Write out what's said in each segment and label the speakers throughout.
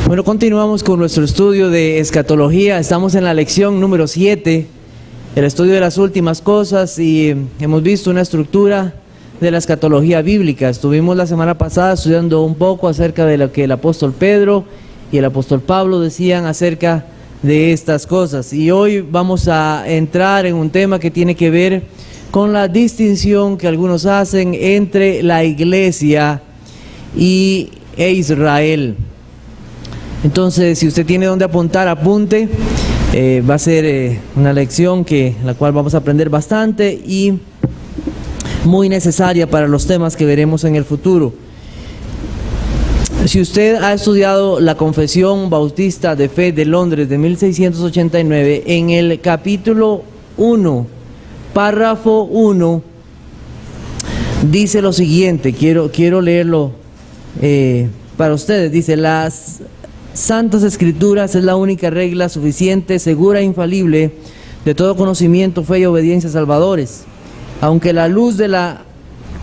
Speaker 1: Bueno, continuamos con nuestro estudio de escatología. Estamos en la lección número 7, el estudio de las últimas cosas, y hemos visto una estructura de la escatología bíblica. Estuvimos la semana pasada estudiando un poco acerca de lo que el apóstol Pedro y el apóstol Pablo decían acerca de estas cosas. Y hoy vamos a entrar en un tema que tiene que ver con la distinción que algunos hacen entre la iglesia e Israel. Entonces, si usted tiene donde apuntar, apunte. Va a ser una lección la cual vamos a aprender bastante y muy necesaria para los temas que veremos en el futuro. Si usted ha estudiado la Confesión Bautista de Fe de Londres de 1689, en el capítulo 1, párrafo 1, dice lo siguiente, quiero leerlo para ustedes. Dice: las Santas Escrituras es la única regla suficiente, segura e infalible de todo conocimiento, fe y obediencia salvadores. Aunque la luz de la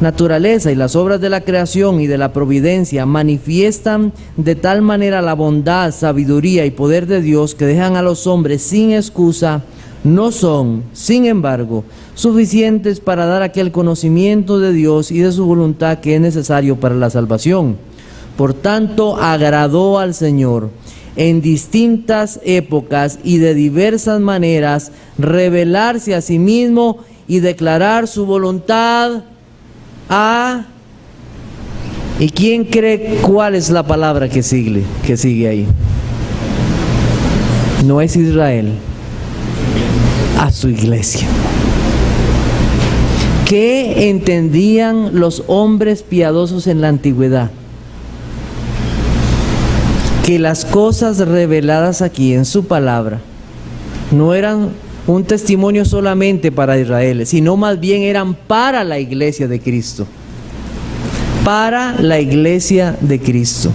Speaker 1: naturaleza y las obras de la creación y de la providencia manifiestan de tal manera la bondad, sabiduría y poder de Dios que dejan a los hombres sin excusa, no son, sin embargo, suficientes para dar aquel conocimiento de Dios y de su voluntad que es necesario para la salvación. Por tanto, agradó al Señor en distintas épocas y de diversas maneras revelarse a sí mismo y declarar su voluntad a... ¿Y quién cree cuál es la palabra que sigue ahí? No es Israel, a su iglesia. ¿Qué entendían los hombres piadosos en la antigüedad? Que las cosas reveladas aquí en su palabra no eran un testimonio solamente para Israel, sino más bien eran para la iglesia de Cristo. Para la iglesia de Cristo.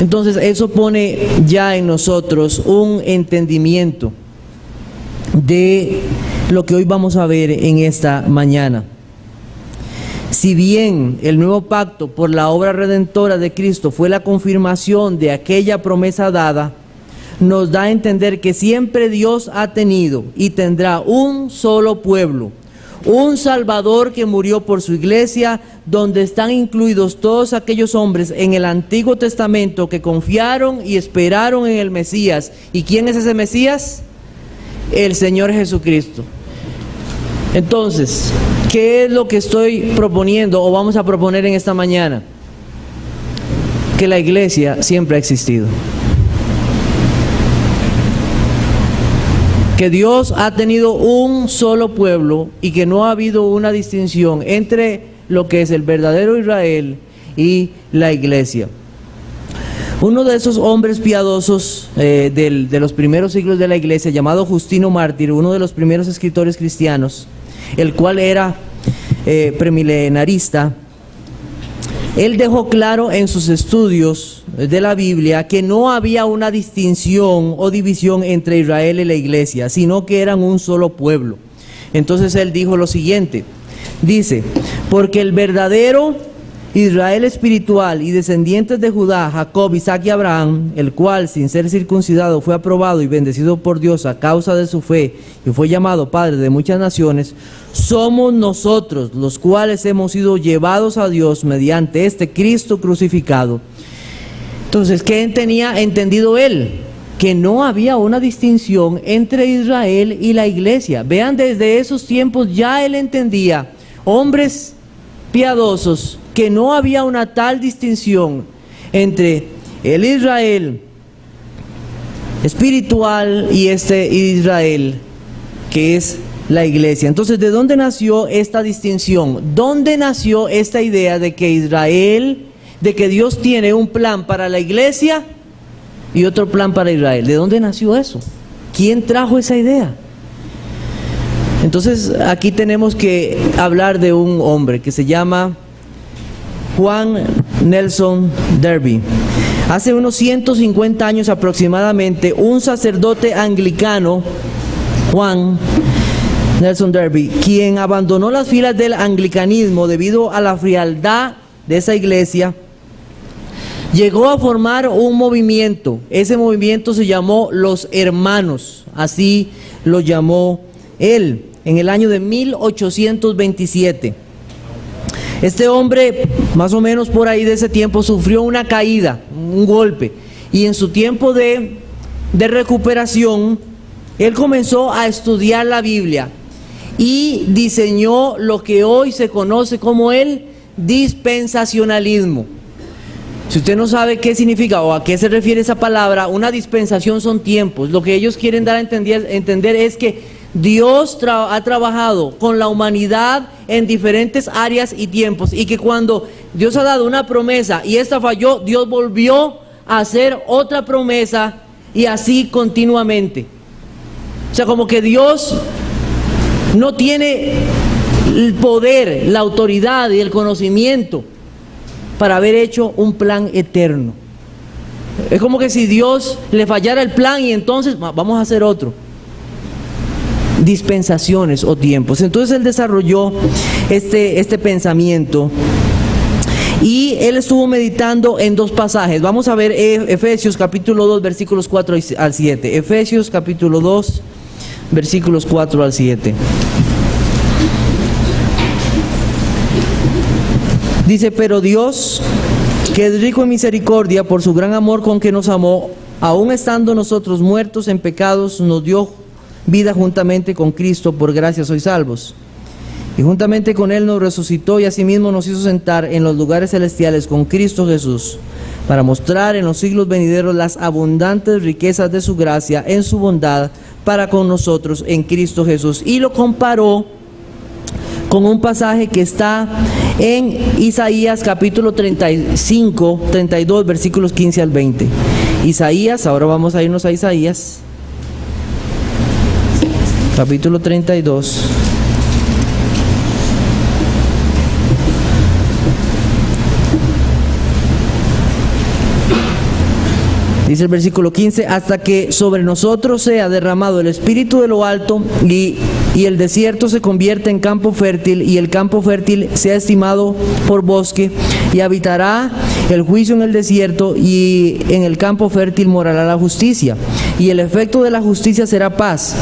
Speaker 1: Entonces eso pone ya en nosotros un entendimiento de lo que hoy vamos a ver en esta mañana. Si bien el nuevo pacto por la obra redentora de Cristo fue la confirmación de aquella promesa dada, nos da a entender que siempre Dios ha tenido y tendrá un solo pueblo, un Salvador que murió por su iglesia, donde están incluidos todos aquellos hombres en el Antiguo Testamento que confiaron y esperaron en el Mesías. ¿Y quién es ese Mesías? El Señor Jesucristo. Entonces, ¿qué es lo que estoy proponiendo o vamos a proponer en esta mañana? Que la iglesia siempre ha existido. Que Dios ha tenido un solo pueblo y que no ha habido una distinción entre lo que es el verdadero Israel y la iglesia. Uno de esos hombres piadosos de los primeros siglos de la iglesia, llamado Justino Mártir, uno de los primeros escritores cristianos, el cual era premilenarista, él dejó claro en sus estudios de la Biblia que no había una distinción o división entre Israel y la iglesia, sino que eran un solo pueblo. Entonces él dijo lo siguiente, dice: porque el verdadero Israel espiritual y descendientes de Judá, Jacob, Isaac y Abraham, el cual sin ser circuncidado fue aprobado y bendecido por Dios a causa de su fe y fue llamado padre de muchas naciones, somos nosotros los cuales hemos sido llevados a Dios mediante este Cristo crucificado. Entonces, ¿qué tenía entendido él? Que no había una distinción entre Israel y la iglesia. Vean, desde esos tiempos ya él entendía, hombres piadosos, que no había una tal distinción entre el Israel espiritual y este Israel que es la iglesia. Entonces, ¿de dónde nació esta distinción? ¿Dónde nació esta idea de que Israel, de que Dios tiene un plan para la iglesia y otro plan para Israel? ¿De dónde nació eso? ¿Quién trajo esa idea? Entonces, aquí tenemos que hablar de un hombre que se llama Juan Nelson Darby. Hace unos 150 años aproximadamente, un sacerdote anglicano, Juan Nelson Darby, quien abandonó las filas del anglicanismo debido a la frialdad de esa iglesia, llegó a formar un movimiento. Ese movimiento se llamó Los Hermanos, así lo llamó él, en el año de 1827. Este hombre, más o menos por ahí de ese tiempo, sufrió una caída, un golpe, y en su tiempo de recuperación, él comenzó a estudiar la Biblia y diseñó lo que hoy se conoce como el dispensacionalismo. Si usted no sabe qué significa o a qué se refiere esa palabra, una dispensación son tiempos. Lo que ellos quieren dar a entender es que Dios ha trabajado con la humanidad en diferentes áreas y tiempos, y que cuando Dios ha dado una promesa y esta falló, Dios volvió a hacer otra promesa, y así continuamente. O sea, como que Dios no tiene el poder, la autoridad y el conocimiento para haber hecho un plan eterno. Es como que si Dios le fallara el plan y entonces vamos a hacer otro. Dispensaciones o tiempos. Entonces él desarrolló este pensamiento, y él estuvo meditando en dos pasajes. Vamos a ver Efesios capítulo 2 versículos 4 al 7. Efesios capítulo 2 versículos 4 al 7. Dice: pero Dios, que es rico en misericordia, por su gran amor con que nos amó, aun estando nosotros muertos en pecados, nos dio vida juntamente con Cristo. Por gracia sois salvos. Y juntamente con Él nos resucitó, y asimismo nos hizo sentar en los lugares celestiales con Cristo Jesús, para mostrar en los siglos venideros las abundantes riquezas de su gracia en su bondad para con nosotros en Cristo Jesús. Y lo comparó con un pasaje que está en Isaías capítulo 32 versículos 15 al 20. Isaías, ahora vamos a irnos a Isaías capítulo 32. Dice el versículo 15: hasta que sobre nosotros sea derramado el Espíritu de lo alto, y el desierto se convierta en campo fértil, y el campo fértil sea estimado por bosque, y habitará el juicio en el desierto, y en el campo fértil morará la justicia, y el efecto de la justicia será paz,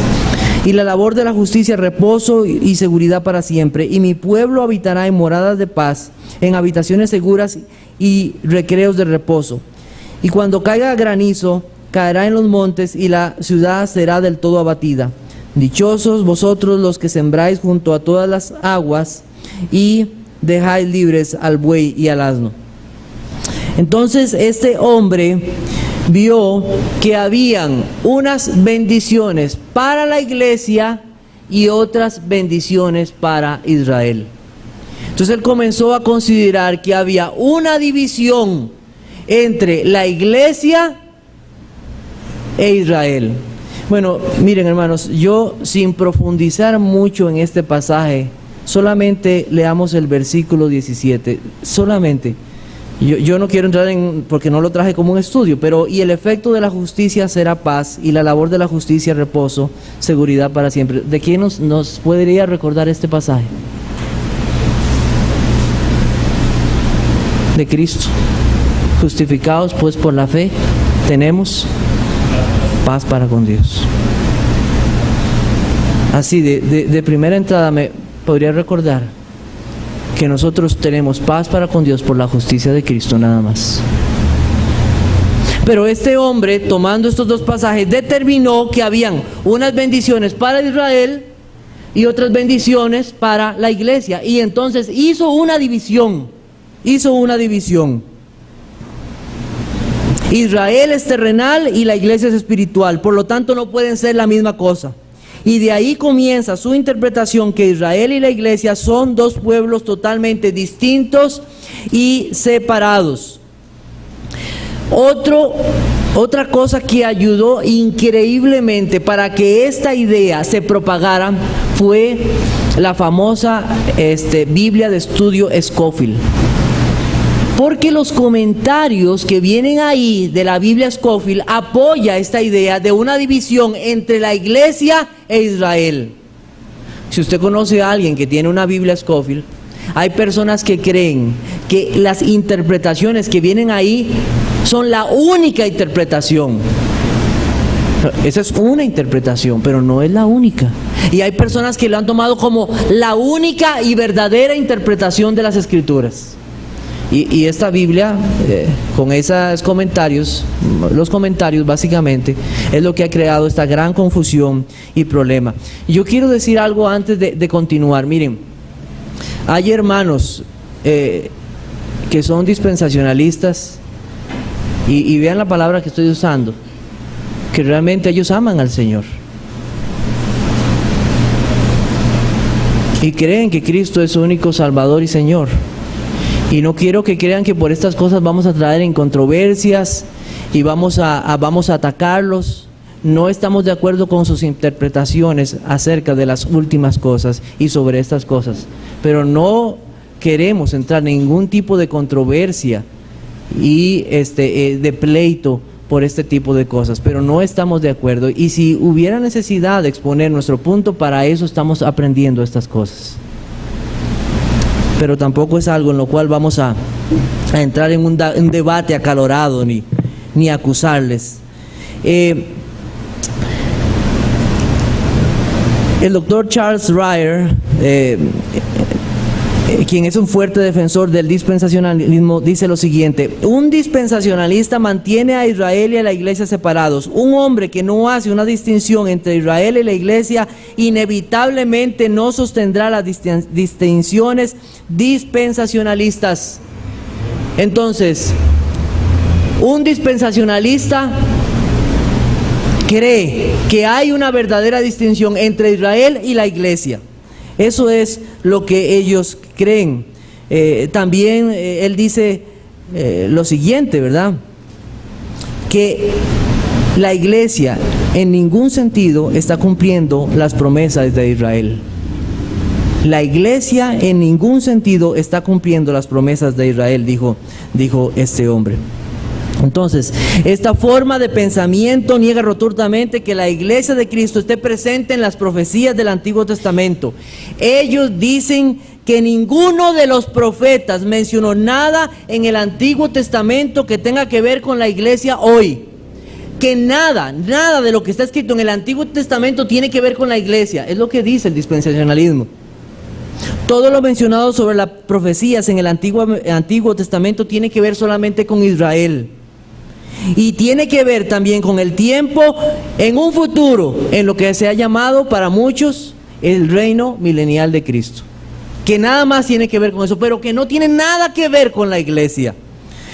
Speaker 1: y la labor de la justicia reposo y seguridad para siempre. Y mi pueblo habitará en moradas de paz, en habitaciones seguras y recreos de reposo. Y cuando caiga granizo, caerá en los montes, y la ciudad será del todo abatida. Dichosos vosotros los que sembráis junto a todas las aguas, y dejáis libres al buey y al asno. Entonces este hombre vio que habían unas bendiciones para la iglesia y otras bendiciones para Israel. Entonces él comenzó a considerar que había una división entre la iglesia e Israel. Bueno, miren hermanos, yo sin profundizar mucho en este pasaje, solamente leamos el versículo 17, solamente. Yo no quiero entrar porque no lo traje como un estudio, pero y el efecto de la justicia será paz, y la labor de la justicia reposo, seguridad para siempre. ¿De quién nos podría recordar este pasaje? De Cristo. Justificados pues por la fe, tenemos paz para con Dios. Así de primera entrada me podría recordar que nosotros tenemos paz para con Dios por la justicia de Cristo, nada más. Pero este hombre, tomando estos dos pasajes, determinó que habían unas bendiciones para Israel y otras bendiciones para la iglesia, y entonces hizo una división. Israel es terrenal y la iglesia es espiritual, por lo tanto no pueden ser la misma cosa. Y de ahí comienza su interpretación, que Israel y la iglesia son dos pueblos totalmente distintos y separados. Otra cosa que ayudó increíblemente para que esta idea se propagara fue la famosa Biblia de estudio Scofield. Porque los comentarios que vienen ahí de la Biblia Scofield apoya esta idea de una división entre la iglesia e Israel. Si usted conoce a alguien que tiene una Biblia Scofield, hay personas que creen que las interpretaciones que vienen ahí son la única interpretación. Esa es una interpretación, pero no es la única. Y hay personas que lo han tomado como la única y verdadera interpretación de las Escrituras. Y esta Biblia, con esos comentarios, los comentarios básicamente, es lo que ha creado esta gran confusión y problema. Y yo quiero decir algo antes de continuar. Miren, hay hermanos que son dispensacionalistas, y vean la palabra que estoy usando, que realmente ellos aman al Señor y creen que Cristo es su único Salvador y Señor. Y no quiero que crean que por estas cosas vamos a traer en controversias y vamos a atacarlos. No estamos de acuerdo con sus interpretaciones acerca de las últimas cosas y sobre estas cosas, pero no queremos entrar en ningún tipo de controversia y de pleito por este tipo de cosas, pero no estamos de acuerdo. Y si hubiera necesidad de exponer nuestro punto, para eso estamos aprendiendo estas cosas. Pero tampoco es algo en lo cual vamos a entrar en un debate acalorado ni acusarles. El doctor Charles Ryer, quien es un fuerte defensor del dispensacionalismo, dice lo siguiente: un dispensacionalista mantiene a Israel y a la iglesia separados. Un hombre que no hace una distinción entre Israel y la iglesia inevitablemente no sostendrá las distinciones dispensacionalistas. Entonces, un dispensacionalista cree que hay una verdadera distinción entre Israel y la iglesia. Eso es lo que ellos creen. También él dice lo siguiente, ¿verdad? Que la iglesia en ningún sentido está cumpliendo las promesas de Israel. La iglesia en ningún sentido está cumpliendo las promesas de Israel, dijo este hombre. Entonces, esta forma de pensamiento niega rotundamente que la iglesia de Cristo esté presente en las profecías del Antiguo Testamento. Ellos dicen que ninguno de los profetas mencionó nada en el Antiguo Testamento que tenga que ver con la iglesia hoy. Que nada de lo que está escrito en el Antiguo Testamento tiene que ver con la iglesia. Es lo que dice el dispensacionalismo. Todo lo mencionado sobre las profecías en el Antiguo Testamento tiene que ver solamente con Israel. Y tiene que ver también con el tiempo en un futuro, en lo que se ha llamado para muchos el reino milenial de Cristo. Que nada más tiene que ver con eso, pero que no tiene nada que ver con la iglesia.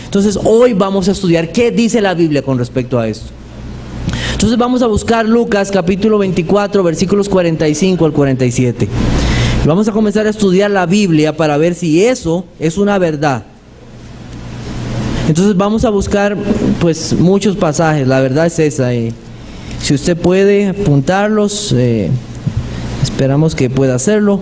Speaker 1: Entonces hoy vamos a estudiar qué dice la Biblia con respecto a esto. Entonces vamos a buscar Lucas capítulo 24, versículos 45 al 47. Vamos a comenzar a estudiar la Biblia para ver si eso es una verdad. Entonces vamos a buscar pues muchos pasajes, la verdad es esa. Si usted puede apuntarlos, esperamos que pueda hacerlo.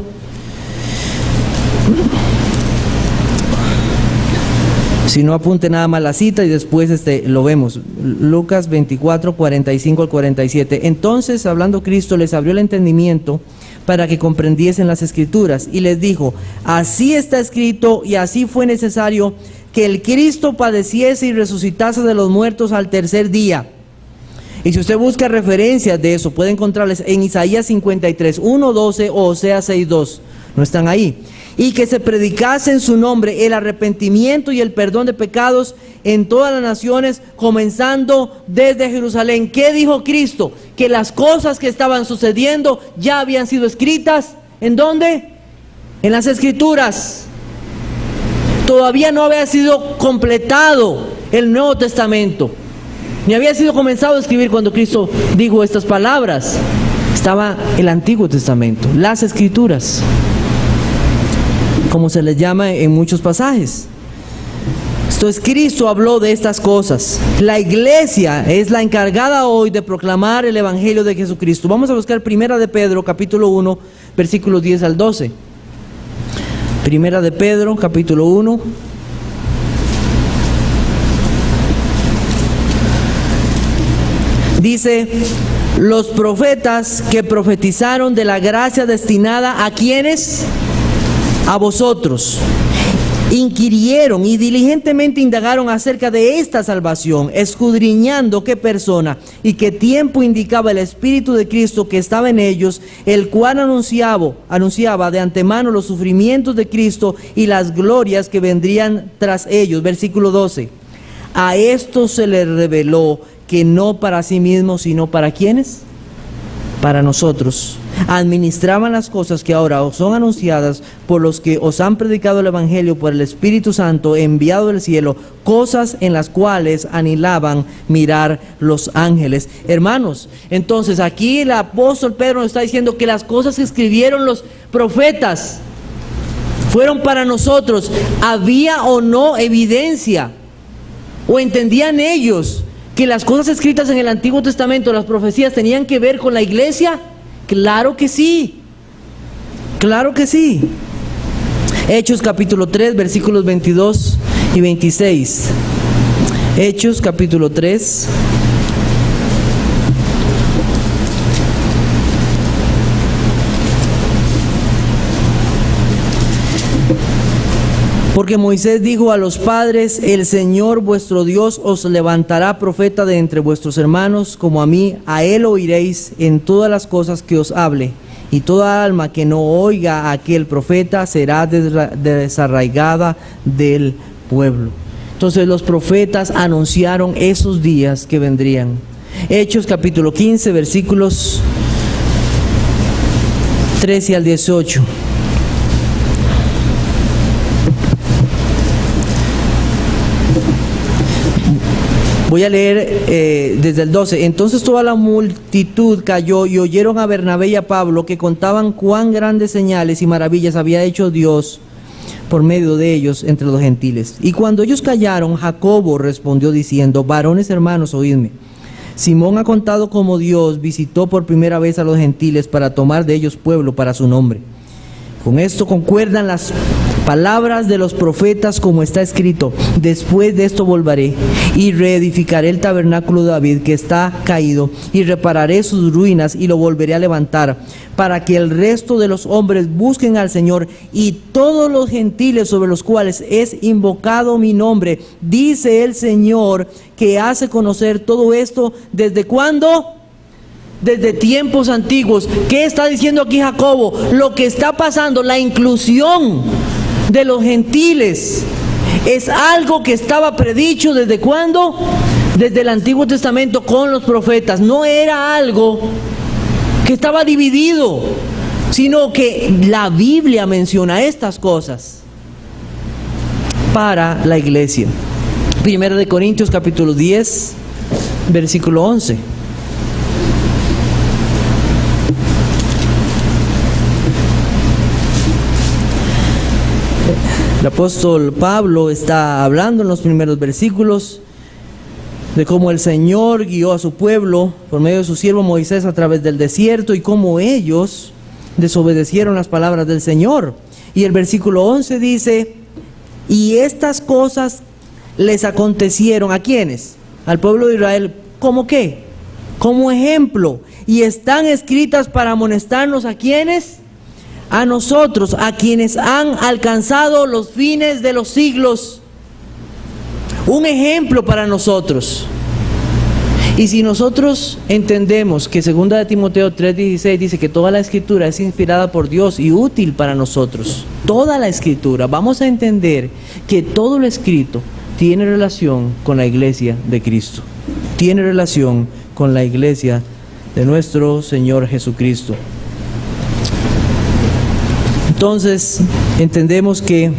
Speaker 1: Si no, apunte nada más la cita y después lo vemos. Lucas 24, 45 al 47. Entonces, hablando Cristo, les abrió el entendimiento para que comprendiesen las Escrituras y les dijo: así está escrito y así fue necesario que el Cristo padeciese y resucitase de los muertos al tercer día. Y si usted busca referencias de eso, puede encontrarles en Isaías 53, 1, 12 o Oseas 6, 2. No están ahí. Y que se predicase en su nombre el arrepentimiento y el perdón de pecados en todas las naciones, comenzando desde Jerusalén. ¿Qué dijo Cristo? Que las cosas que estaban sucediendo ya habían sido escritas. ¿En dónde? En las Escrituras. Todavía no había sido completado el Nuevo Testamento, ni había sido comenzado a escribir cuando Cristo dijo estas palabras. Estaba el Antiguo Testamento, las Escrituras, como se les llama en muchos pasajes. Entonces Cristo habló de estas cosas. La iglesia es la encargada hoy de proclamar el Evangelio de Jesucristo. Vamos a buscar Primera de Pedro, capítulo 1, versículos 10 al 12. Primera de Pedro, capítulo 1. Dice: los profetas que profetizaron de la gracia destinada a quienes, a vosotros, inquirieron y diligentemente indagaron acerca de esta salvación, escudriñando qué persona y qué tiempo indicaba el Espíritu de Cristo que estaba en ellos, el cual anunciaba de antemano los sufrimientos de Cristo y las glorias que vendrían tras ellos. Versículo 12. A esto se les reveló que no para sí mismos, sino para ¿quiénes? Para nosotros. Administraban las cosas que ahora os son anunciadas por los que os han predicado el Evangelio por el Espíritu Santo enviado del cielo, cosas en las cuales anhelaban mirar los ángeles. Hermanos, entonces aquí el apóstol Pedro nos está diciendo que las cosas que escribieron los profetas fueron para nosotros. ¿Había o no evidencia? ¿O entendían ellos que las cosas escritas en el Antiguo Testamento, las profecías, tenían que ver con la iglesia? Claro que sí, claro que sí. Hechos capítulo 3, versículos 22 y 26. Hechos capítulo 3. Porque Moisés dijo a los padres: el Señor vuestro Dios os levantará profeta de entre vuestros hermanos, como a mí, a él oiréis en todas las cosas que os hable. Y toda alma que no oiga a aquel profeta será desarraigada del pueblo. Entonces los profetas anunciaron esos días que vendrían. Hechos capítulo 15, versículos 13 al 18. Voy a leer desde el 12. Entonces toda la multitud cayó y oyeron a Bernabé y a Pablo, que contaban cuán grandes señales y maravillas había hecho Dios por medio de ellos entre los gentiles. Y cuando ellos callaron, Jacobo respondió diciendo: varones hermanos, oídme. Simón ha contado cómo Dios visitó por primera vez a los gentiles para tomar de ellos pueblo para su nombre. Con esto concuerdan las palabras de los profetas, como está escrito: después de esto volveré y reedificaré el tabernáculo de David que está caído, y repararé sus ruinas y lo volveré a levantar, para que el resto de los hombres busquen al Señor, y todos los gentiles sobre los cuales es invocado mi nombre, dice el Señor, que hace conocer todo esto. ¿Desde cuándo? Desde tiempos antiguos. ¿Qué está diciendo aquí Jacobo? Lo que está pasando, la inclusión de los gentiles, es algo que estaba predicho. ¿Desde cuándo? Desde el Antiguo Testamento con los profetas. No era algo que estaba dividido, sino que la Biblia menciona estas cosas para la iglesia. Primera de Corintios capítulo 10, versículo 11. El apóstol Pablo está hablando en los primeros versículos de cómo el Señor guió a su pueblo por medio de su siervo Moisés a través del desierto, y cómo ellos desobedecieron las palabras del Señor. Y el versículo 11 dice: y estas cosas les acontecieron, ¿a quiénes? Al pueblo de Israel. ¿Cómo qué? Como ejemplo. Y están escritas para amonestarnos, ¿a quiénes? A nosotros, a quienes han alcanzado los fines de los siglos. Un ejemplo para nosotros. Y si nosotros entendemos que 2 de Timoteo 3:16 dice que toda la escritura es inspirada por Dios y útil para nosotros, toda la escritura, vamos a entender que todo lo escrito tiene relación con la iglesia de Cristo, tiene relación con la iglesia de nuestro Señor Jesucristo. Entonces entendemos que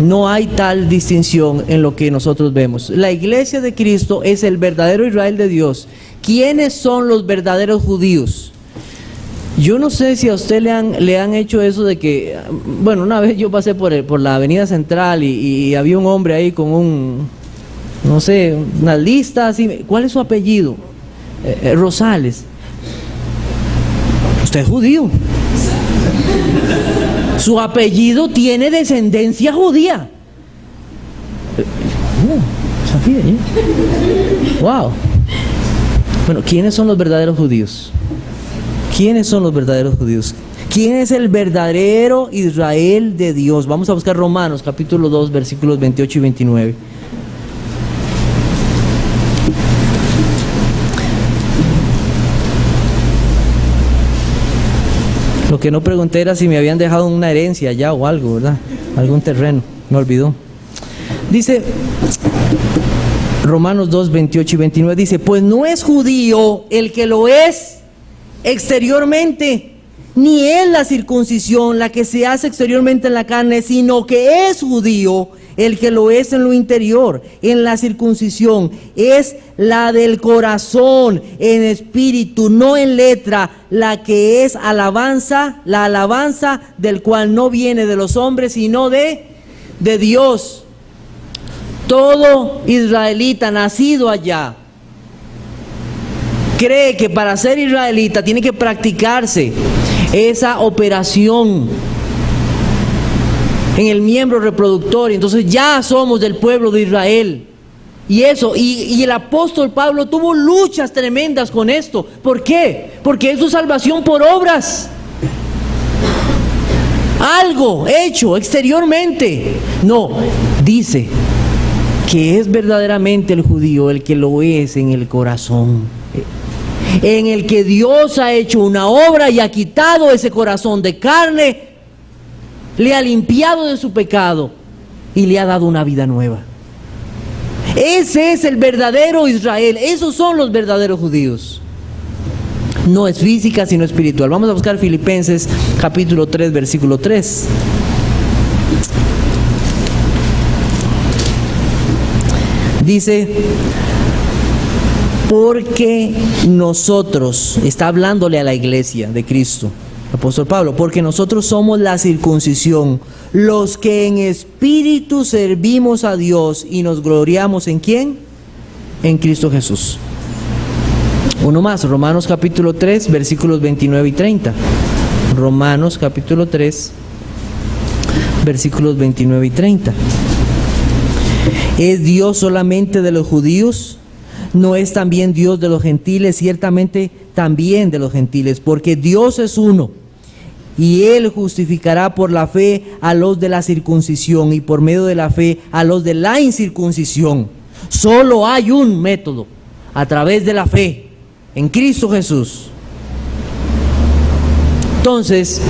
Speaker 1: no hay tal distinción en lo que nosotros vemos. La iglesia de Cristo es el verdadero Israel de Dios. ¿Quiénes son los verdaderos judíos? Yo no sé si a usted le han hecho eso de que, bueno, una vez yo pasé por la avenida central y había un hombre ahí con no sé, una lista así. ¿Cuál es su apellido? Rosales. Usted es judío. Su apellido tiene descendencia judía. ¿Sabía? Wow. Bueno, ¿quiénes son los verdaderos judíos? ¿Quiénes son los verdaderos judíos? ¿Quién es el verdadero Israel de Dios? Vamos a buscar Romanos capítulo 2, versículos 28 y 29. Lo que no pregunté era si me habían dejado una herencia allá o algo, ¿verdad? Algún terreno, me olvidó. Dice Romanos 2, 28 y 29, dice, pues no es judío el que lo es exteriormente, ni es la circuncisión la que se hace exteriormente en la carne, sino que es judío el que lo es en lo interior. En la circuncisión es la del corazón, en espíritu, no en letra, la que es alabanza, la alabanza del cual no viene de los hombres, sino de Dios. Todo israelita nacido allá cree que para ser israelita tiene que practicarse esa operación en el miembro reproductor, y entonces ya somos del pueblo de Israel. Y eso, y el apóstol Pablo tuvo luchas tremendas con esto. ¿Por qué? Porque es su salvación por obras. Algo hecho exteriormente. No, dice que es verdaderamente el judío el que lo es en el corazón, en el que Dios ha hecho una obra y ha quitado ese corazón de carne, le ha limpiado de su pecado y le ha dado una vida nueva. Ese es el verdadero Israel. Esos son los verdaderos judíos. No es física sino espiritual. Vamos a buscar Filipenses capítulo 3, versículo 3. Dice, porque nosotros, está hablándole a la iglesia de Cristo, apóstol Pablo, porque nosotros somos la circuncisión, los que en espíritu servimos a Dios y nos gloriamos ¿en quién? En Cristo Jesús. Uno más, Romanos capítulo 3, versículos 29 y 30. Romanos capítulo 3, versículos 29 y 30. ¿Es Dios solamente de los judíos? ¿No es también Dios de los gentiles? Ciertamente también de los gentiles, porque Dios es uno, y Él justificará por la fe a los de la circuncisión y por medio de la fe a los de la incircuncisión. Solo hay un método, a través de la fe en Cristo Jesús. Entonces,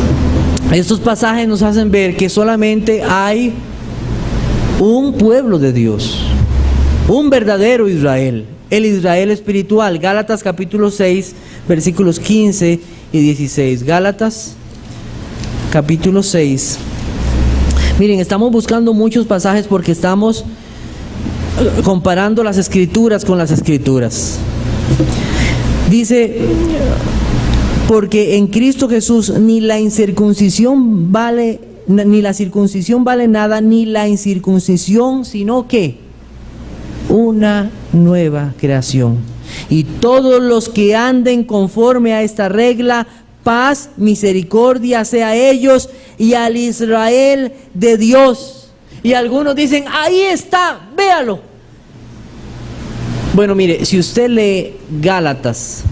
Speaker 1: estos pasajes nos hacen ver que solamente hay un pueblo de Dios, un verdadero Israel, el Israel espiritual. Gálatas capítulo 6, versículos 15 y 16. Gálatas capítulo 6. Miren, estamos buscando muchos pasajes porque estamos comparando las escrituras con las escrituras. Dice, porque en Cristo Jesús ni la incircuncisión vale, ni la circuncisión vale nada, ni la incircuncisión, sino que una nueva creación. Y todos los que anden conforme a esta regla, paz, misericordia sea a ellos y al Israel de Dios. Y algunos dicen, ahí está, véalo. Bueno, mire, si usted lee Gálatas,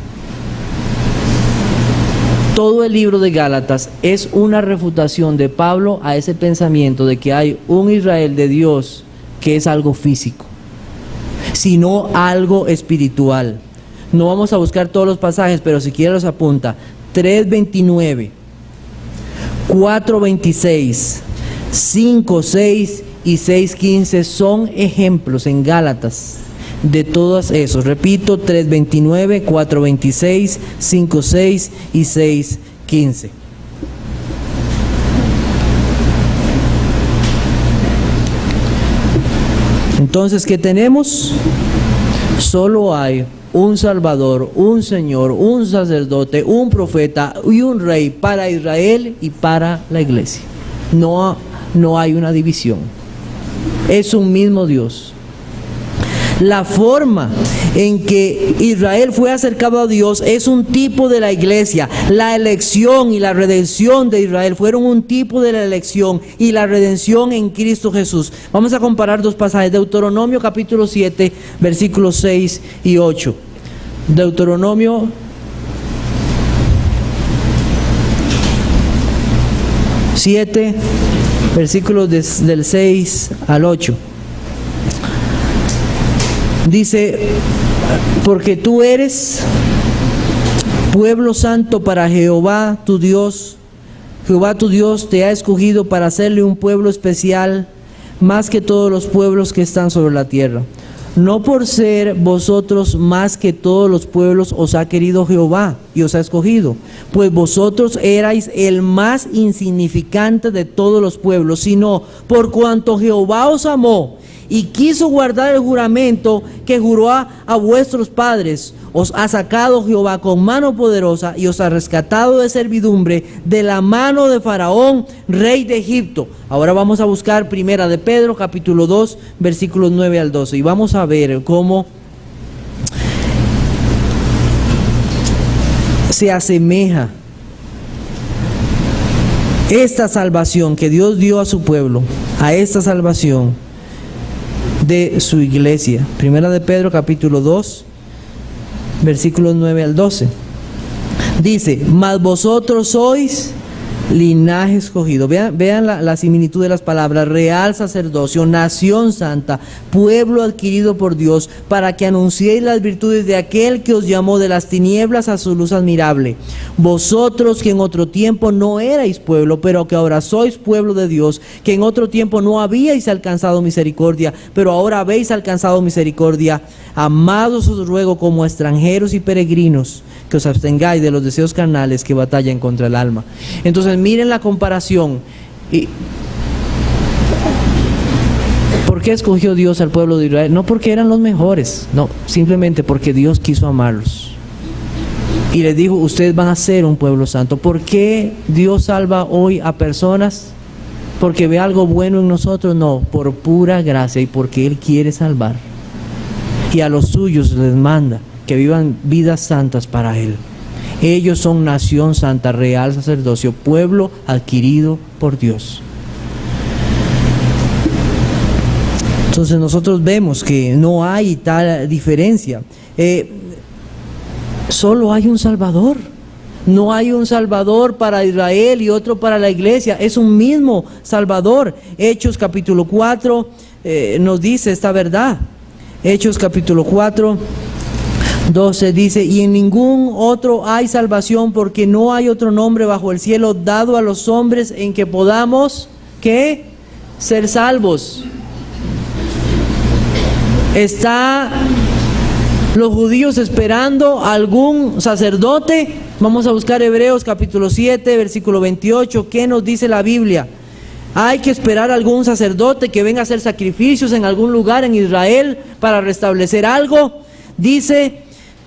Speaker 1: todo el libro de Gálatas es una refutación de Pablo a ese pensamiento de que hay un Israel de Dios que es algo físico, sino algo espiritual. No vamos a buscar todos los pasajes, pero si quiere los apunta. 3:29, 4:26, 5:6 y 6:15 son ejemplos en Gálatas de todos esos. Repito, 3:29, 4:26, 5:6 y 6:15. Entonces, ¿qué tenemos? Solo hay un Salvador, un Señor, un sacerdote, un profeta y un rey para Israel y para la iglesia. No hay una división. Es un mismo Dios. La forma en que Israel fue acercado a Dios es un tipo de la iglesia. La elección y la redención de Israel fueron un tipo de la elección y la redención en Cristo Jesús. Vamos a comparar dos pasajes. Deuteronomio capítulo 7, versículos 6 y 8. Deuteronomio 7, versículos del 6 al 8. Dice, porque tú eres pueblo santo para Jehová tu Dios. Jehová tu Dios te ha escogido para hacerle un pueblo especial, más que todos los pueblos que están sobre la tierra. No por ser vosotros más que todos los pueblos os ha querido Jehová y os ha escogido, pues vosotros erais el más insignificante de todos los pueblos, sino por cuanto Jehová os amó y quiso guardar el juramento que juró a vuestros padres, os ha sacado Jehová con mano poderosa y os ha rescatado de servidumbre de la mano de Faraón, rey de Egipto. Ahora vamos a buscar Primera de Pedro, capítulo 2, versículos 9 al 12, y vamos a ver cómo se asemeja esta salvación que Dios dio a su pueblo, a esta salvación de su iglesia. Primera de Pedro, capítulo 2, versículos 9 al 12. Dice, mas vosotros sois linaje escogido. Vean la similitud de las palabras: real sacerdocio, nación santa, pueblo adquirido por Dios, para que anunciéis las virtudes de aquel que os llamó de las tinieblas a su luz admirable. Vosotros que en otro tiempo no erais pueblo, pero que ahora sois pueblo de Dios, que en otro tiempo no habíais alcanzado misericordia, pero ahora habéis alcanzado misericordia. Amados, os ruego como extranjeros y peregrinos, que os abstengáis de los deseos carnales que batallan contra el alma. Entonces miren la comparación. ¿Por qué escogió Dios al pueblo de Israel? No porque eran los mejores, no, simplemente porque Dios quiso amarlos y les dijo, ustedes van a ser un pueblo santo. ¿Por qué Dios salva hoy a personas? ¿Porque ve algo bueno en nosotros? No, por pura gracia y porque Él quiere salvar, y a los suyos les manda que vivan vidas santas para Él. Ellos son nación santa, real sacerdocio, pueblo adquirido por Dios. Entonces nosotros vemos que no hay tal diferencia. Solo hay un Salvador. No hay un Salvador para Israel y otro para la iglesia. Es un mismo Salvador. Hechos capítulo 4 nos dice esta verdad. Hechos capítulo 4, 12 dice, y en ningún otro hay salvación, porque no hay otro nombre bajo el cielo dado a los hombres en que podamos, ¿qué? Ser salvos. ¿Está los judíos esperando algún sacerdote? Vamos a buscar Hebreos capítulo 7, versículo 28. ¿Qué nos dice la Biblia? ¿Hay que esperar a algún sacerdote que venga a hacer sacrificios en algún lugar en Israel para restablecer algo? Dice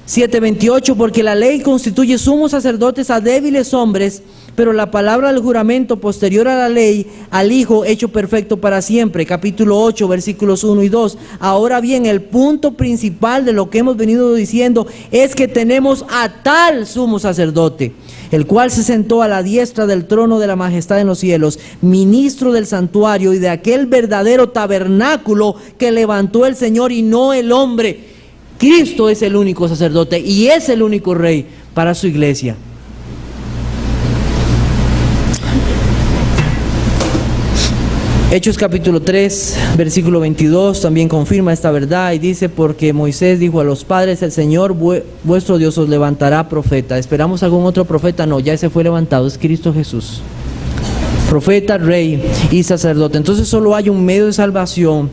Speaker 1: 7:28, porque la ley constituye sumos sacerdotes a débiles hombres, pero la palabra del juramento posterior a la ley, al Hijo hecho perfecto para siempre. Capítulo 8, versículos 1 y 2. Ahora bien, el punto principal de lo que hemos venido diciendo es que tenemos a tal sumo sacerdote, el cual se sentó a la diestra del trono de la majestad en los cielos, ministro del santuario y de aquel verdadero tabernáculo que levantó el Señor y no el hombre. Cristo es el único sacerdote y es el único rey para su iglesia. Hechos capítulo 3, versículo 22 también confirma esta verdad y dice, porque Moisés dijo a los padres, el Señor vuestro Dios os levantará profeta. ¿Esperamos algún otro profeta? No, ya ese fue levantado, es Cristo Jesús. Profeta, rey y sacerdote. Entonces solo hay un medio de salvación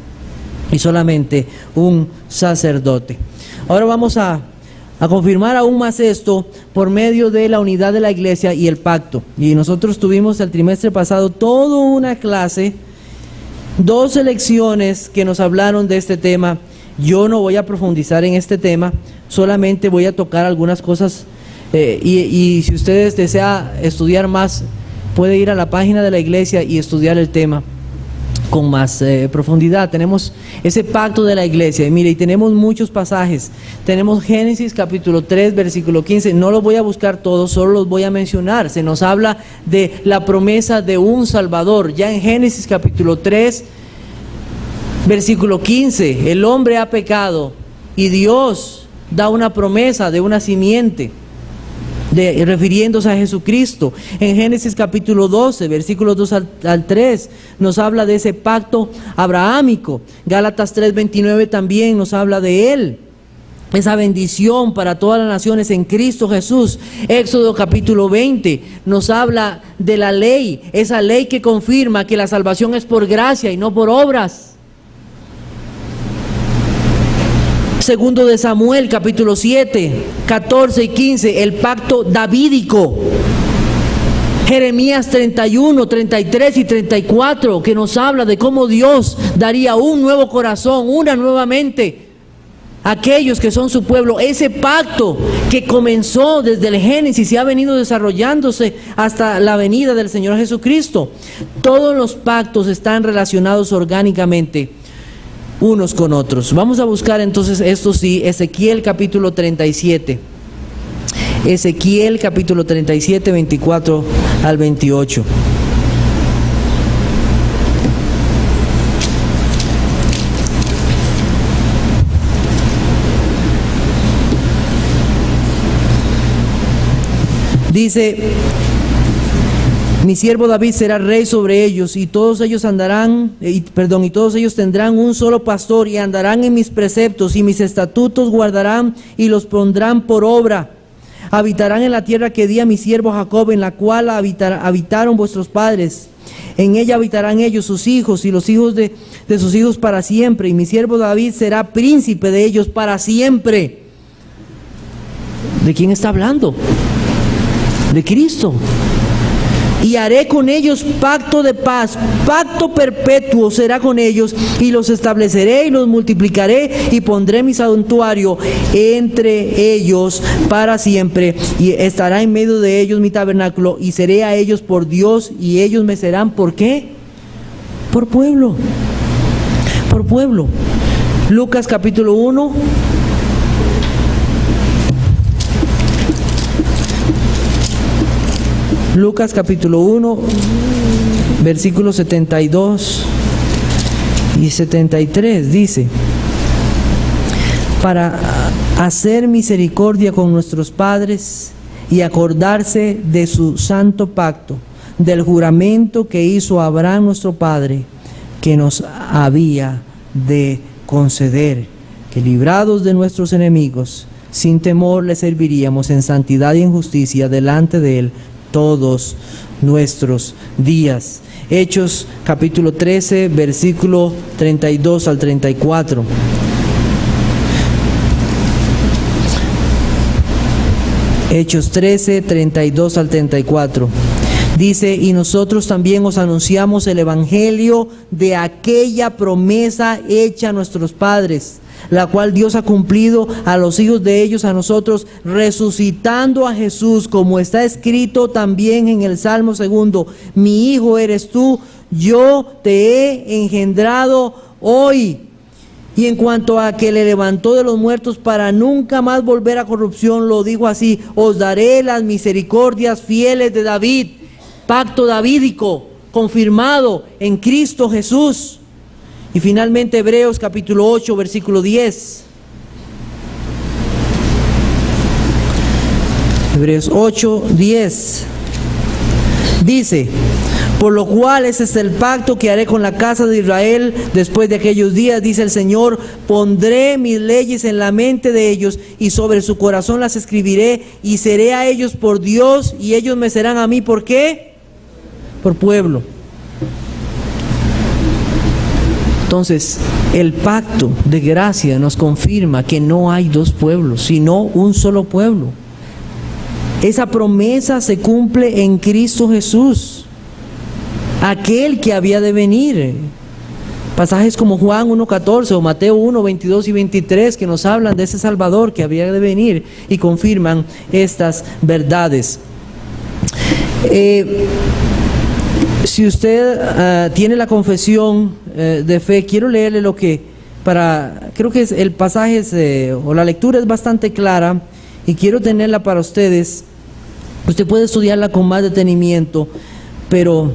Speaker 1: y solamente un sacerdote. Ahora vamos a confirmar aún más esto por medio de la unidad de la iglesia y el pacto. Y nosotros tuvimos el trimestre pasado toda una clase, 2 lecciones que nos hablaron de este tema. Yo no voy a profundizar en este tema, solamente voy a tocar algunas cosas y si ustedes desean estudiar más, puede ir a la página de la iglesia y estudiar el tema con más profundidad. Tenemos ese pacto de la iglesia, y mire, y tenemos muchos pasajes. Tenemos Génesis capítulo 3, versículo 15, no los voy a buscar todos, solo los voy a mencionar. Se nos habla de la promesa de un Salvador. Ya en Génesis capítulo 3, versículo 15, el hombre ha pecado y Dios da una promesa de una simiente. refiriéndose a Jesucristo. En Génesis capítulo 12, versículos 2 al 3, nos habla de ese pacto abrahámico. Gálatas 3:29 también nos habla de él, esa bendición para todas las naciones en Cristo Jesús. Éxodo capítulo 20 nos habla de la ley, esa ley que confirma que la salvación es por gracia y no por obras. Segundo de Samuel, capítulo 7, 14 y 15, el pacto davídico. Jeremías 31, 33 y 34, que nos habla de cómo Dios daría un nuevo corazón, una nueva mente a aquellos que son su pueblo. Ese pacto que comenzó desde el Génesis y ha venido desarrollándose hasta la venida del Señor Jesucristo. Todos los pactos están relacionados orgánicamente unos con otros. Vamos a buscar entonces esto sí, Ezequiel capítulo 37. Ezequiel capítulo 37, 24 al 28. Dice: mi siervo David será rey sobre ellos, y todos ellos todos ellos tendrán un solo pastor, y andarán en mis preceptos, y mis estatutos guardarán, y los pondrán por obra. Habitarán en la tierra que di a mi siervo Jacob, en la cual habitaron vuestros padres. En ella habitarán ellos, sus hijos, y los hijos de sus hijos para siempre, y mi siervo David será príncipe de ellos para siempre. ¿De quién está hablando? De Cristo. Y haré con ellos pacto de paz, pacto perpetuo será con ellos, y los estableceré y los multiplicaré, y pondré mi santuario entre ellos para siempre, y estará en medio de ellos mi tabernáculo, y seré a ellos por Dios, y ellos me serán, ¿por qué? Por pueblo, por pueblo. Lucas capítulo 1. Lucas capítulo 1, versículos 72 y 73 dice: para hacer misericordia con nuestros padres y acordarse de su santo pacto, del juramento que hizo Abraham nuestro padre, que nos había de conceder, que librados de nuestros enemigos, sin temor le serviríamos en santidad y en justicia delante de él todos nuestros días. Hechos capítulo 13, versículo 32 al 34. Hechos 13, 32 al 34. Dice: y nosotros también os anunciamos el evangelio de aquella promesa hecha a nuestros padres, la cual Dios ha cumplido a los hijos de ellos, a nosotros, resucitando a Jesús, como está escrito también en el Salmo 2: mi hijo eres tú, yo te he engendrado hoy. Y en cuanto a que le levantó de los muertos para nunca más volver a corrupción, lo dijo así: os daré las misericordias fieles de David. Pacto davídico confirmado en Cristo Jesús. Y finalmente Hebreos capítulo 8, versículo 10. Hebreos 8, 10. Dice: por lo cual ese es el pacto que haré con la casa de Israel después de aquellos días, dice el Señor. Pondré mis leyes en la mente de ellos, y sobre su corazón las escribiré, y seré a ellos por Dios, y ellos me serán a mí, ¿por qué? Por pueblo. Entonces, el pacto de gracia nos confirma que no hay dos pueblos, sino un solo pueblo. Esa promesa se cumple en Cristo Jesús, aquel que había de venir. Pasajes como Juan 1:14 o Mateo 1:22 y 23 que nos hablan de ese Salvador que había de venir y confirman estas verdades. Si usted tiene la confesión de fe, quiero leerle lo que creo que es el pasaje o la lectura es bastante clara y quiero tenerla para ustedes. Usted puede estudiarla con más detenimiento, pero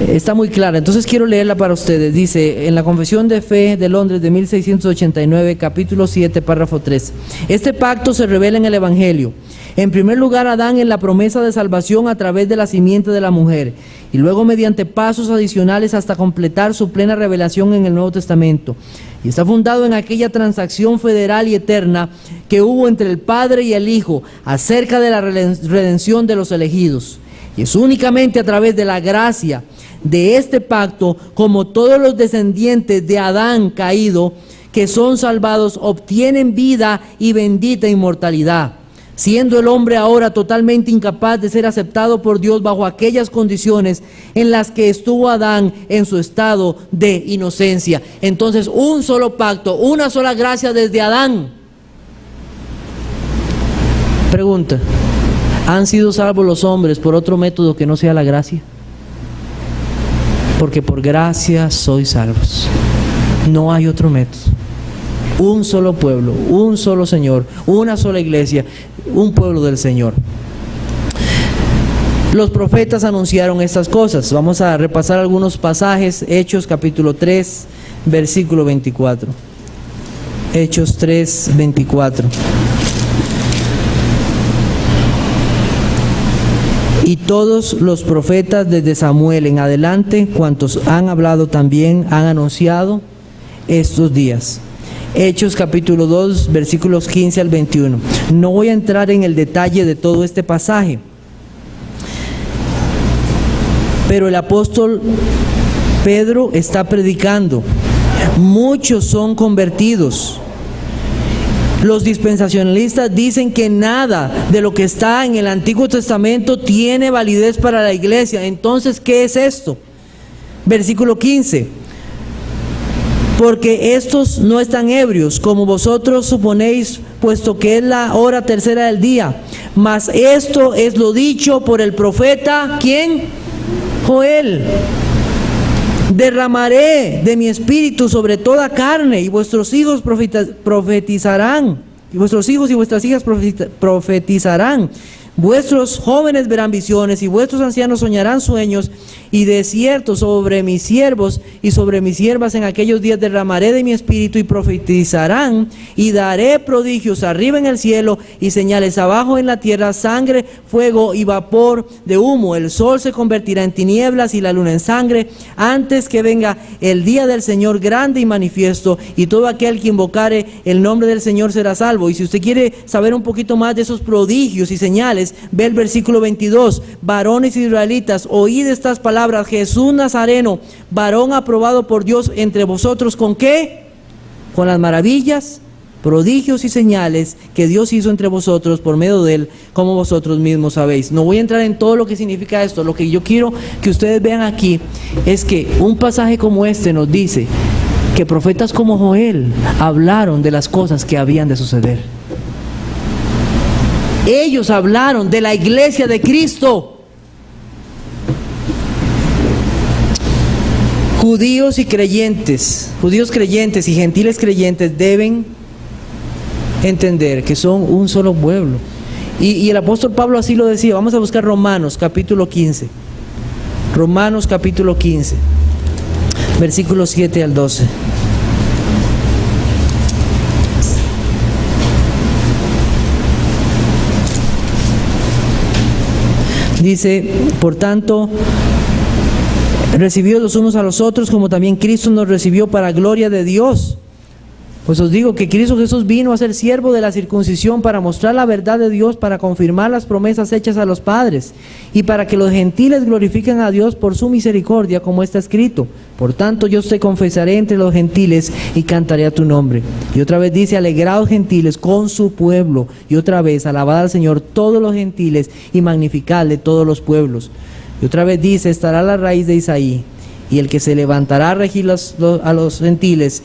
Speaker 1: está muy clara. Entonces quiero leerla para ustedes. Dice en la Confesión de Fe de Londres de 1689, capítulo 7, párrafo 3: este pacto se revela en el Evangelio. En primer lugar, Adán en la promesa de salvación a través de la simiente de la mujer, y luego mediante pasos adicionales hasta completar su plena revelación en el Nuevo Testamento. Y está fundado en aquella transacción federal y eterna que hubo entre el Padre y el Hijo acerca de la redención de los elegidos. Y es únicamente a través de la gracia de este pacto, como todos los descendientes de Adán caído que son salvados obtienen vida y bendita inmortalidad, siendo el hombre ahora totalmente incapaz de ser aceptado por Dios bajo aquellas condiciones en las que estuvo Adán en su estado de inocencia. Entonces, un solo pacto, una sola gracia desde Adán. Pregunta: ¿han sido salvos los hombres por otro método que no sea la gracia? Porque por gracia sois salvos. No hay otro método. Un solo pueblo, un solo Señor, una sola iglesia, un pueblo del Señor. Los profetas anunciaron estas cosas. Vamos a repasar algunos pasajes. Hechos capítulo 3, versículo 24. Hechos 3, 24. Y todos los profetas desde Samuel en adelante, cuantos han hablado también, han anunciado estos días. Hechos capítulo 2, versículos 15 al 21. No voy a entrar en el detalle de todo este pasaje, pero el apóstol Pedro está predicando. Muchos son convertidos. Los dispensacionalistas dicen que nada de lo que está en el Antiguo Testamento tiene validez para la iglesia. Entonces, ¿qué es esto? Versículo 15. Porque estos no están ebrios, como vosotros suponéis, puesto que es la hora tercera del día. Mas esto es lo dicho por el profeta, ¿quién? Joel. Derramaré de mi espíritu sobre toda carne, y vuestros hijos profetizarán, y vuestros hijos y vuestras hijas profetizarán. Vuestros jóvenes verán visiones y vuestros ancianos soñarán sueños, y de cierto sobre mis siervos y sobre mis siervas en aquellos días derramaré de mi espíritu y profetizarán, y daré prodigios arriba en el cielo y señales abajo en la tierra, sangre, fuego y vapor de humo. El sol se convertirá en tinieblas y la luna en sangre antes que venga el día del Señor grande y manifiesto, y todo aquel que invocare el nombre del Señor será salvo. Y si usted quiere saber un poquito más de esos prodigios y señales, ve el versículo 22. Varones israelitas, oíd estas palabras. Jesús Nazareno, varón aprobado por Dios entre vosotros, ¿con qué? Con las maravillas, prodigios y señales que Dios hizo entre vosotros por medio de él, como vosotros mismos sabéis. No voy a entrar en todo lo que significa esto. Lo que yo quiero que ustedes vean aquí es que un pasaje como este nos dice que profetas como Joel hablaron de las cosas que habían de suceder. Ellos hablaron de la iglesia de Cristo. Judíos creyentes y gentiles creyentes deben entender que son un solo pueblo. Y el apóstol Pablo así lo decía. Vamos a buscar Romanos capítulo 15. Romanos capítulo 15, versículos 7 al 12. Dice: por tanto, recibidos los unos a los otros, como también Cristo nos recibió para gloria de Dios. Pues os digo que Cristo Jesús vino a ser siervo de la circuncisión para mostrar la verdad de Dios, para confirmar las promesas hechas a los padres, y para que los gentiles glorifiquen a Dios por su misericordia, como está escrito: por tanto yo te confesaré entre los gentiles y cantaré a tu nombre. Y otra vez dice: alegraos gentiles con su pueblo. Y otra vez: alabad al Señor todos los gentiles y magnificadle todos los pueblos. Y otra vez dice: estará la raíz de Isaí, y el que se levantará a regir a los gentiles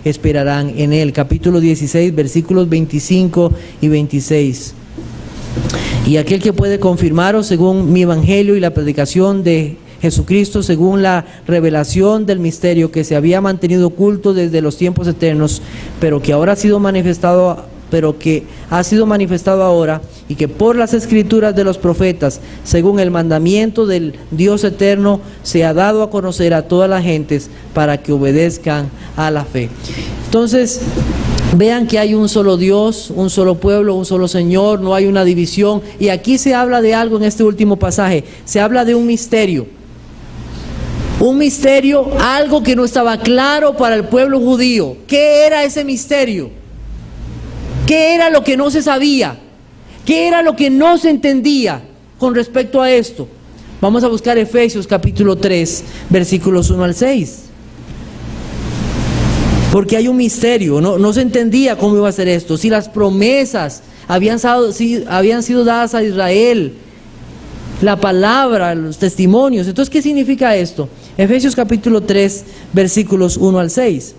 Speaker 1: esperarán en él. Capítulo 16, versículos 25 y 26. Y aquel que puede confirmaros según mi evangelio y la predicación de Jesucristo, según la revelación del misterio que se había mantenido oculto desde los tiempos eternos, pero que ha sido manifestado ahora, y que por las escrituras de los profetas, según el mandamiento del Dios eterno, se ha dado a conocer a todas las gentes para que obedezcan a la fe. Entonces, Vean que hay un solo Dios, un solo pueblo, un solo Señor, no hay una división. Y aquí se habla de algo en este último pasaje, se habla de un misterio. Un misterio, algo que no estaba claro para el pueblo judío. ¿Qué era ese misterio? ¿Qué era lo que no se sabía? ¿Qué era lo que no se entendía con respecto a esto? Vamos a buscar Efesios capítulo 3, versículos 1 al 6. Porque hay un misterio, no se entendía cómo iba a ser esto. Si las promesas habían sido dadas a Israel, la palabra, los testimonios. Entonces, ¿qué significa esto? Efesios capítulo 3, versículos 1 al 6.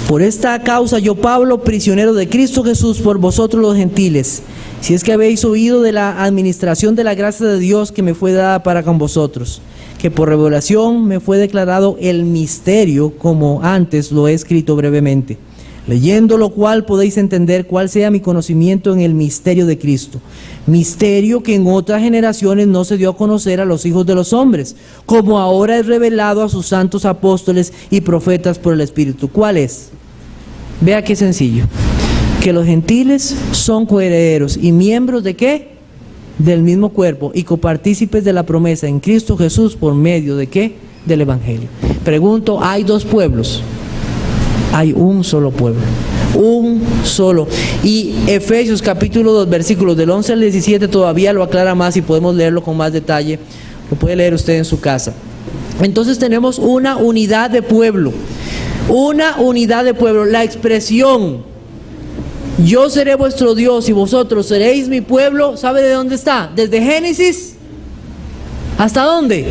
Speaker 1: Por esta causa yo, Pablo, prisionero de Cristo Jesús, por vosotros los gentiles, si es que habéis oído de la administración de la gracia de Dios que me fue dada para con vosotros, que por revelación me fue declarado el misterio, como antes lo he escrito brevemente, leyendo lo cual podéis entender cuál sea mi conocimiento en el misterio de Cristo, misterio que en otras generaciones no se dio a conocer a los hijos de los hombres, como ahora es revelado a sus santos apóstoles y profetas por el Espíritu. ¿Cuál es? Vea qué sencillo, que los gentiles son coherederos y miembros ¿de qué? Del mismo cuerpo y copartícipes de la promesa en Cristo Jesús por medio ¿de qué? Del Evangelio. Pregunto, ¿hay dos pueblos? Hay un solo pueblo, un solo. Y Efesios capítulo 2, versículos del 11 al 17 todavía lo aclara más y podemos leerlo con más detalle. Lo puede leer usted en su casa. Entonces tenemos una unidad de pueblo, una unidad de pueblo. La expresión yo seré vuestro Dios y vosotros seréis mi pueblo, ¿sabe de dónde está? Desde Génesis, ¿hasta dónde?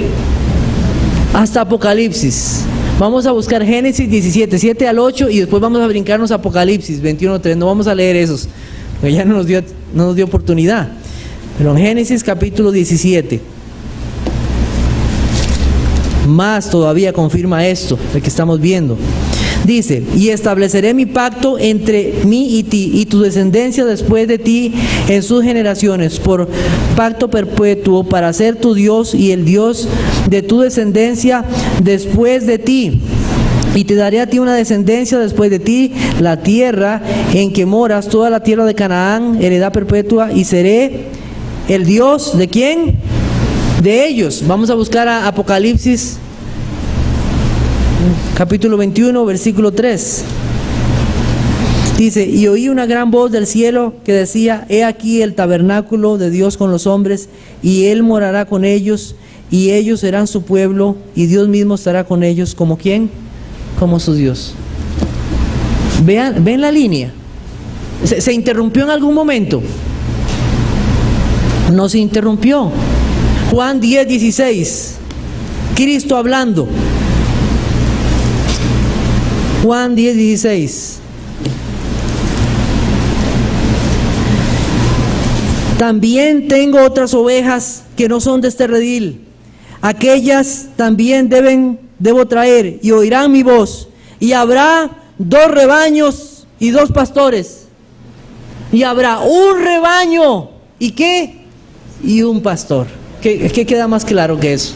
Speaker 1: Hasta Apocalipsis. Vamos a buscar Génesis 17, 7 al 8 y después vamos a brincarnos a Apocalipsis 21, 3. No vamos a leer esos, porque ya no nos dio oportunidad. Pero en Génesis capítulo 17, más todavía confirma esto, el que estamos viendo. Dice, y estableceré mi pacto entre mí y ti y tu descendencia después de ti en sus generaciones, por pacto perpetuo para ser tu Dios y el Dios de tu descendencia después de ti. Y te daré a ti una descendencia después de ti, la tierra en que moras, toda la tierra de Canaán, heredad perpetua, y seré el Dios ¿de quién? De ellos. Vamos a buscar a Apocalipsis capítulo 21, versículo 3. Dice, y oí una gran voz del cielo que decía, he aquí el tabernáculo de Dios con los hombres, y Él morará con ellos, y ellos serán su pueblo, y Dios mismo estará con ellos. ¿Como quién? Como su Dios. ¿Ven la línea? ¿Se interrumpió en algún momento? No se interrumpió. Juan 10, 16. Cristo hablando. Juan 10, 16. También tengo otras ovejas que no son de este redil. Aquellas también debo traer, y oirán mi voz. Y habrá 2 rebaños y 2 pastores. Y habrá un rebaño. ¿Y qué? Y un pastor. ¿Qué queda más claro que eso?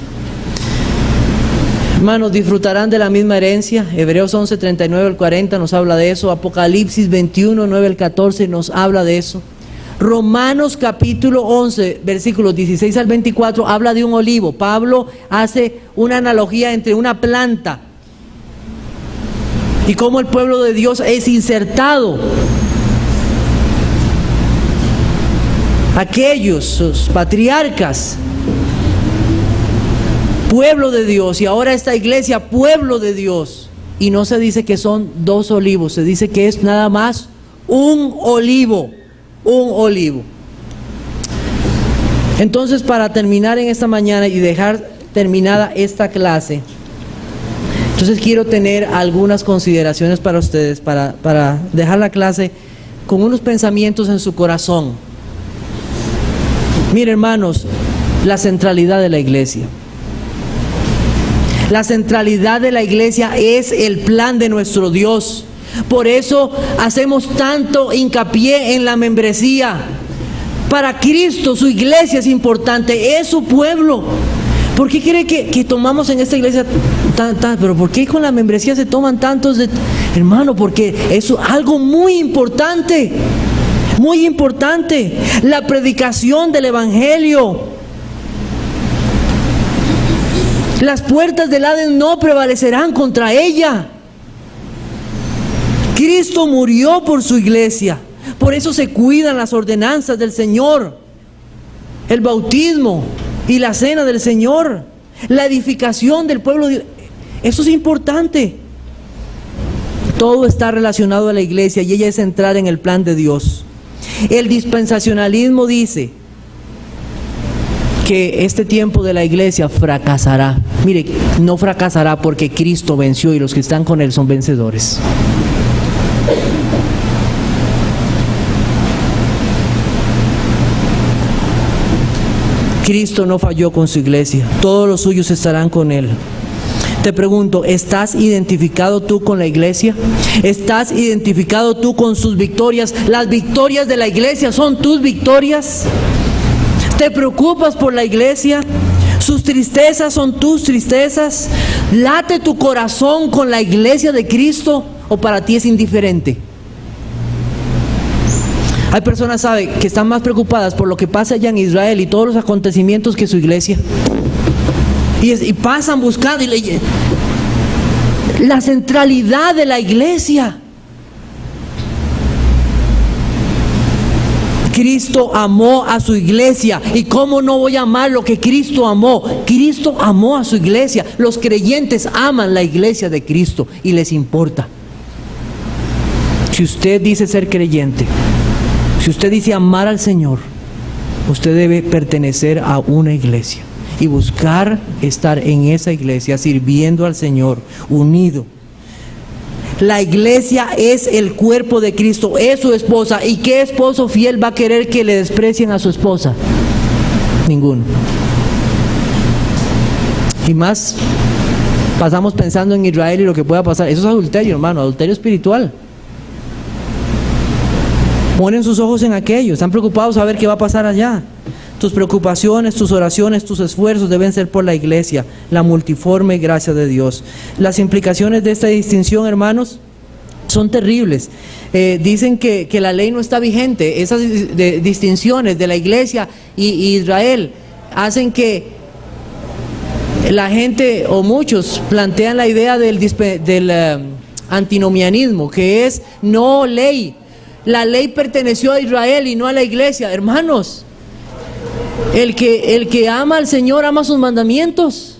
Speaker 1: Hermanos, disfrutarán de la misma herencia. Hebreos 11, 39 al 40 nos habla de eso. Apocalipsis 21, 9 al 14 nos habla de eso. Romanos capítulo 11, versículos 16 al 24 habla de un olivo. Pablo hace una analogía entre una planta y cómo el pueblo de Dios es insertado. Aquellos, sus patriarcas, pueblo de Dios, y ahora esta iglesia, pueblo de Dios. Y no se dice que son 2 olivos, se dice que es nada más un olivo. Un olivo. Entonces, para terminar en esta mañana y dejar terminada esta clase, entonces quiero tener algunas consideraciones para ustedes, para dejar la clase con unos pensamientos en su corazón. Miren, hermanos, la centralidad de la iglesia. La centralidad de la iglesia es el plan de nuestro Dios. Por eso hacemos tanto hincapié en la membresía. Para Cristo su iglesia es importante, es su pueblo. ¿Por qué quiere que tomamos en esta iglesia pero por qué con la membresía se toman tantos hermano? Porque es algo muy importante, muy importante. La predicación del evangelio. Las puertas del Hades no prevalecerán contra ella. Cristo murió por su iglesia. Por eso se cuidan las ordenanzas del Señor, el bautismo y la cena del Señor, la edificación del pueblo. Eso es importante. Todo está relacionado a la iglesia y ella es entrar en el plan de Dios. El dispensacionalismo dice que este tiempo de la iglesia fracasará. Mire, no fracasará porque Cristo venció y los que están con Él son vencedores. Cristo no falló con su iglesia. Todos los suyos estarán con Él. Te pregunto, ¿estás identificado tú con la iglesia? ¿Estás identificado tú con sus victorias? ¿Las victorias de la iglesia son tus victorias? ¿Te preocupas por la iglesia? ¿Sus tristezas son tus tristezas? ¿Late tu corazón con la iglesia de Cristo o para ti es indiferente? Hay personas, ¿sabe?, que están más preocupadas por lo que pasa allá en Israel y todos los acontecimientos que su iglesia. Y pasan buscando la centralidad de la iglesia. Cristo amó a su iglesia. ¿Y cómo no voy a amar lo que Cristo amó? Cristo amó a su iglesia. Los creyentes aman la iglesia de Cristo y les importa. Si usted dice ser creyente, si usted dice amar al Señor, usted debe pertenecer a una iglesia y buscar estar en esa iglesia sirviendo al Señor, unido. La iglesia es el cuerpo de Cristo, es su esposa. ¿Y qué esposo fiel va a querer que le desprecien a su esposa? Ninguno. Y más, pasamos pensando en Israel y lo que pueda pasar. Eso es adulterio, hermano, adulterio espiritual. Ponen sus ojos en aquello, están preocupados a ver qué va a pasar allá. Tus preocupaciones, tus oraciones, tus esfuerzos deben ser por la iglesia, la multiforme gracia de Dios. Las implicaciones de esta distinción, hermanos, son terribles. Dicen que la ley no está vigente. Esas distinciones de la iglesia y Israel hacen que la gente o muchos plantean la idea del antinomianismo, que es no ley. La ley perteneció a Israel y no a la iglesia. Hermanos, el que ama al Señor ama sus mandamientos.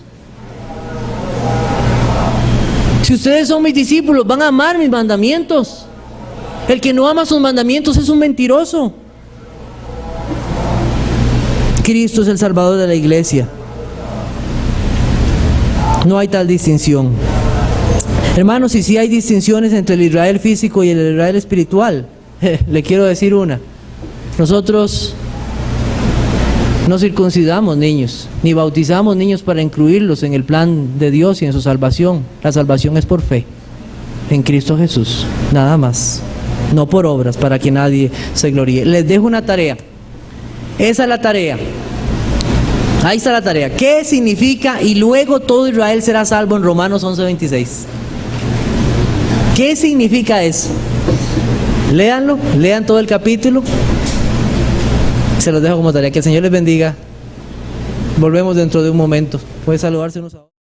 Speaker 1: Si ustedes son mis discípulos, van a amar mis mandamientos. El que no ama sus mandamientos es un mentiroso. Cristo es el Salvador de la iglesia. No hay tal distinción. Hermanos, y si hay distinciones entre el Israel físico y el Israel espiritual, le quiero decir una. Nosotros no circuncidamos niños, ni bautizamos niños para incluirlos en el plan de Dios y en su salvación. La salvación es por fe, en Cristo Jesús, nada más. No por obras, para que nadie se gloríe. Les dejo una tarea. Esa es la tarea. Ahí está la tarea. ¿Qué significa y luego todo Israel será salvo en Romanos 11:26? ¿Qué significa eso? Léanlo, lean todo el capítulo. Se los dejo como tarea. Que el Señor les bendiga. Volvemos dentro de un momento. Puede saludarse unos a otros.